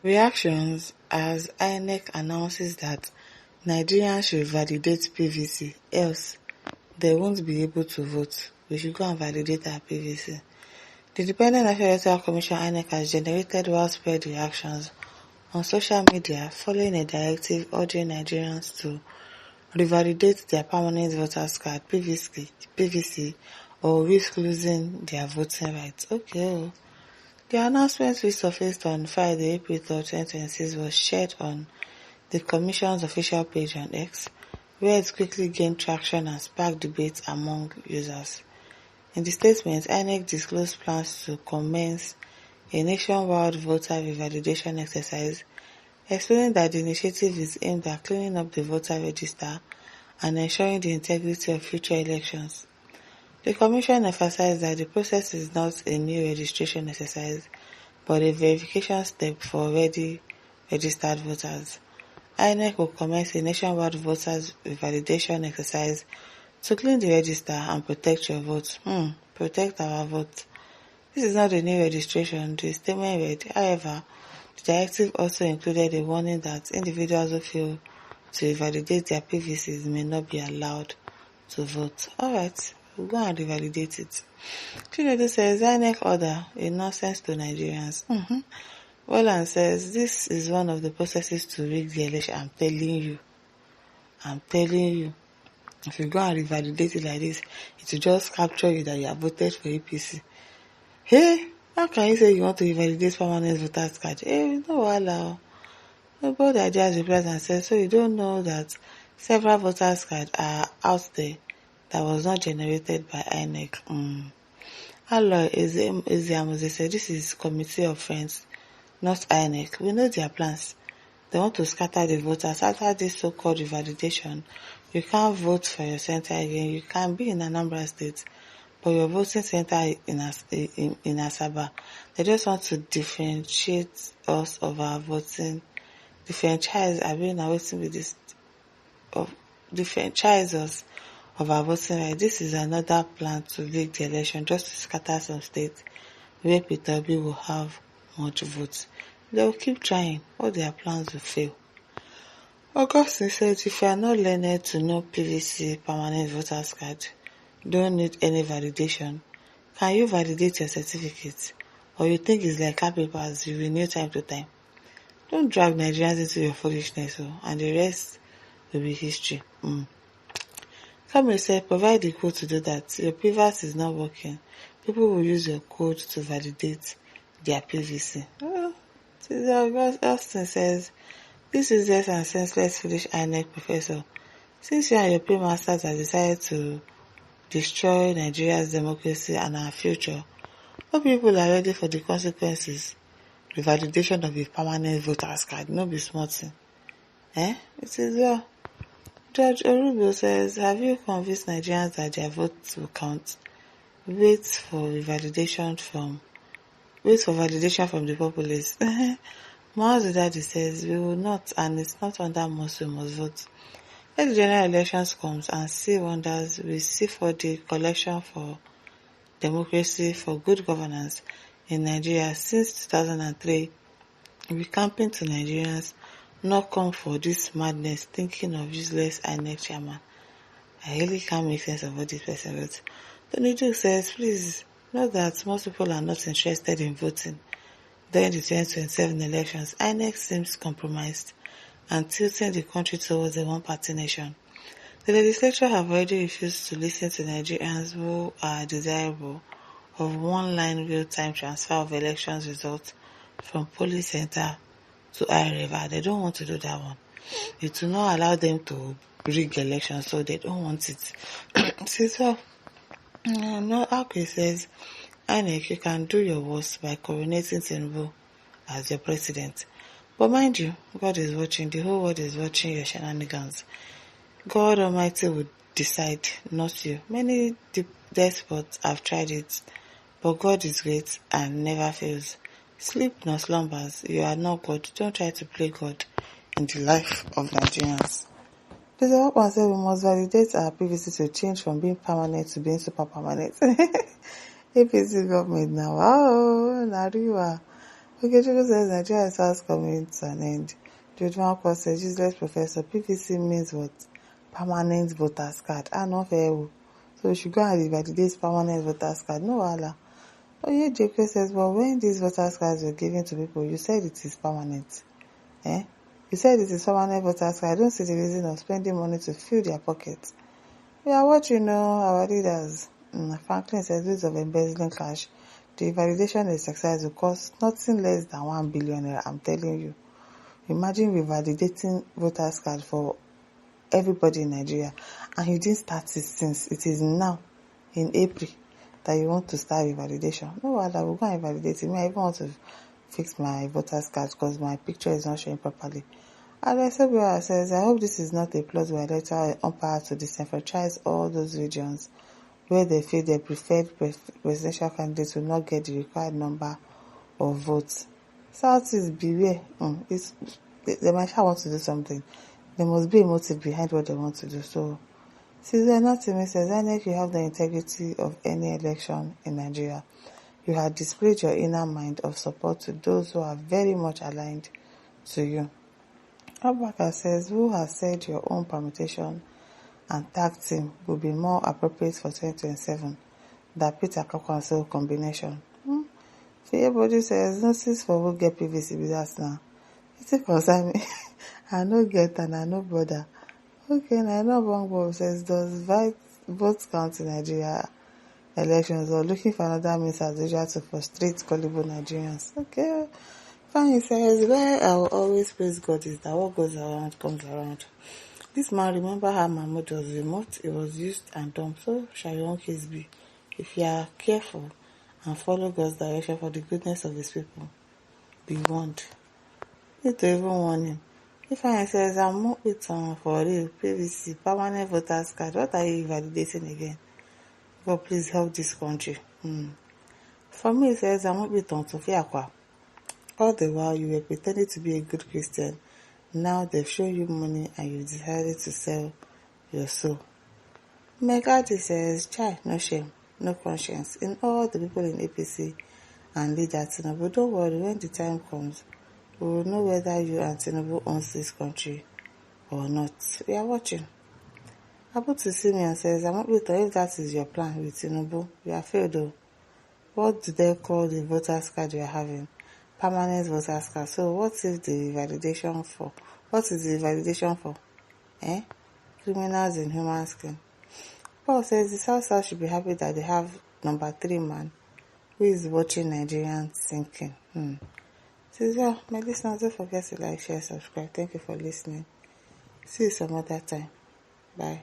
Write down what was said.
Reactions as Inec announces that Nigerians should validate PVC, else they won't be able to vote. We should go and validate our PVC. The Independent National Electoral Commission (Inec) has generated widespread reactions on social media following a directive urging Nigerians to revalidate their permanent voters card (PVC) or risk losing their voting rights. Okay. The announcement, which surfaced on Friday, April 3rd, 2026, was shared on the Commission's official page on X, where it quickly gained traction and sparked debate among users. In the statement, Inec disclosed plans to commence a nationwide voter revalidation exercise, explaining that the initiative is aimed at cleaning up the voter register and ensuring the integrity of future elections. The Commission emphasized that the process is not a new registration exercise, but a verification step for already registered voters. Inec will commence a nationwide voters validation exercise to clean the register and protect your vote. Protect our vote. This is not a new registration, the statement read. However, the directive also included a warning that individuals who fail to validate their PVCs may not be allowed to vote. Alright, we'll go and revalidate it. Chinedu says, Inec order, a nonsense to Nigerians. Roland says, this is one of the processes to rig the election. I'm telling you. If you go and revalidate it like this, it will just capture you that you have voted for APC. Hey, how can you say you want to revalidate permanent voters card? Hey, no wahala. Nobody ideas replies and says, so you don't know that several voters cards are out there that was not generated by Inec. Aloy Eziamuze said, this is committee of friends, not Inec. We know their plans. They want to scatter the voters. After this so-called revalidation, you can't vote for your center again. You can be in Anambra State, but your voting center in Asaba. They just want to differentiate us of our voting. Differentiate us of our voting right. This is another plan to rig the election, just to scatter some states where Peter Obi will have much votes. They will keep trying. All their plans will fail. Augustine said, if you are not learned to know PVC permanent voters card, don't need any validation. Can you validate your certificate? Or you think it's like car papers you renew time to time? Don't drag Nigerians into your foolishness, and the rest will be history. Kamil said, provide the code to do that. Your PVC is not working. People will use your code to validate their PVC. Austin says, this is just and senseless foolish Inec professor. Since you and your paymasters have decided to destroy Nigeria's democracy and our future, all people are ready for the consequences. Revalidation of a permanent voters card, no be small thing. It is well. Judge Orubio says, have you convinced Nigerians that their votes will count? Wait for validation from the populace. Maaz Daddy says, we will not, and it's not under must, we must vote. Let the general elections comes and see wonders. We see for the collection for democracy, for good governance in Nigeria since 2003. We camping to Nigerians not come for this madness, thinking of useless Inec chairman. I really can't make sense of what this person wrote. Tony Duke says, please note that most people are not interested in voting during the 2027 elections. Inec seems compromised and tilting the country towards a one-party nation. The legislature have already refused to listen to Nigerians who are desirable of one-line real-time transfer of elections results from polling center to iRiver. They don't want to do that one. It will not allow them to rig elections, so they don't want it. So, Alke says, Inec, you can do your worst by coronating Tinubu as your president. But mind you, God is watching. The whole world is watching your shenanigans. God Almighty will decide, not you. Many despots have tried it, but God is great and never fails. Sleep nor slumbers. You are not God. Don't try to play God in the life of Nigerians. There's a one said we must validate our PVC to change from being permanent to being super permanent. APC government now. Wow, Nariwa. Okay, Chukwu says Nigeria is fast coming to an end. George Marco says useless professor. PVC means what? Permanent voters card. Not fair. So we should go and revalidate permanent voters card. No wahala. Oye JK says, well, when these voters cards were given to people, you said it is permanent. You said it is permanent voters card. I don't see the reason of spending money to fill their pockets. We are watching our leaders. Franklin says, use of embezzling cash. The validation exercise will cost nothing less than 1 billion naira. I'm telling you. Imagine revalidating voters card for everybody in Nigeria, and you didn't start it since it is now in April that you want to start revalidation. No, I will go and validate it. I even want to fix my voters card because my picture is not showing properly. Alexander says, I hope this is not a plot by electoral umpire to disenfranchise all those regions where they feel their preferred presidential candidates will not get the required number of votes. Southeast, beware. They might want to do something. There must be a motive behind what they want to do. So, Caesar Natimi says, Inec, you have the integrity of any election in Nigeria. You have displayed your inner mind of support to those who are very much aligned to you. Abubakar says, who has said your own permutation and tag team will be more appropriate for 2027 than Peter Kakwanso combination? Everybody says, notice for who get PVC with us now. It concern me. I no get and I no bother. Okay, now I know Bongo says, does votes count in Nigeria elections or looking for another means as usual to frustrate gullible Nigerians? Okay. Fine, says, where I will always praise God is that what goes around comes around. This man, remember how Mahmoud was removed, it was used and dumped, so shall your own case be. If you are careful and follow God's direction for the goodness of his people, be warned. Need to even warn him. If I says, I'm not with for real, PVC, permanent voters card, what are you validating again? God, please help this country. For me, it says, I'm not with Sophia. All the while you were pretending to be a good Christian, now they've shown you money and you decided to sell your soul. Megadi says, Chai, no shame, no conscience. In all the people in APC and leader Tinubu, don't worry, when the time comes, we will know whether you and Tinubu owns this country or not. We are watching. Abu Tsimian says, I'm not with if that is your plan with Tinubu, you are failed though. What do they call the voters card you are having? Permanent voters card. So what is the validation for? What is the validation for? Criminals in human skin. Paul says the South should be happy that they have number 3 man who is watching Nigerians sinking. Says, well, my listeners, don't forget to like, share, subscribe. Thank you for listening. See you some other time. Bye.